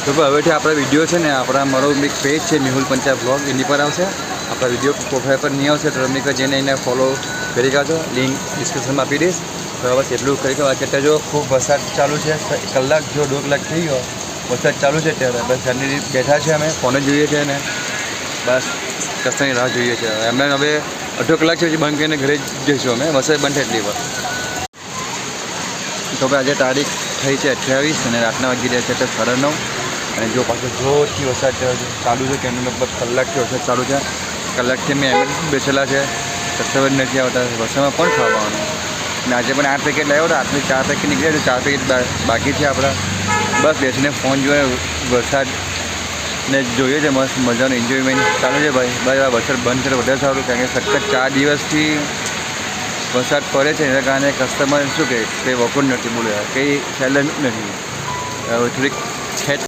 તો હવેથી આપણા વિડીયો છે ને મારો એક પેજ છે મેહુલ પંચાલ બ્લોગ એની પર આવશે. આપણા વિડીયો પ્રોફાઇલ પર નહીં આવશે તો તમે જેને એને ફોલો કરી કાઢો, લિંક ડિસ્ક્રિપ્શનમાં આપી દઈશ. તો બસ એટલું કરી કાઢો. અત્યારે જો ખૂબ વરસાદ ચાલુ છે, કલાક જો 2 કલાક થઈ ગયો વરસાદ ચાલુ છે. ત્યારે બસ ઘરની બેઠા છે, અમે ફોન જ જોઈએ છે ને બસ કસ્ટમરની રાહ જોઈએ છે. એમને હવે અડધો કલાક છે પછી બંધ કરીને ઘરે જઈશું અમે. વરસાદ બંધ થાય એટલી વાર. તો ભાઈ આજે તારીખ થઈ છે 28 અને રાતના વાગી રહ્યા છે તો 9:30. અને જો પાછો જોરથી વરસાદ ચાલુ છે કે એમનું લગભગ કલાકથી વરસાદ ચાલુ છે. કલાકથી અમે એમ જ બેસેલા છે, કસ્ટમર નથી આવતા. વરસાદમાં પણ ખાવાનું. અને આજે પણ 8 પેકેટ લાવ્યો હતો. 8 4 પેકેટ નીકળ્યા તો 4 પેકેટ બાકી છે આપણા. બસ બેસીને ફોન જોઈએ, વરસાદને જોઈએ છે. મસ્ત મજાનું એન્જોયમેન્ટ ચાલુ છે ભાઈ. બસ આ વરસાદ બંધ કરે વધારે સારું, કારણ કે સખત 4 દિવસથી વરસાદ પડે છે એના કારણે કસ્ટમર શું કહે કંઈ વખોડ નથી બોલ્યા, કંઈ સેલર નથી. હવે થોડીક છે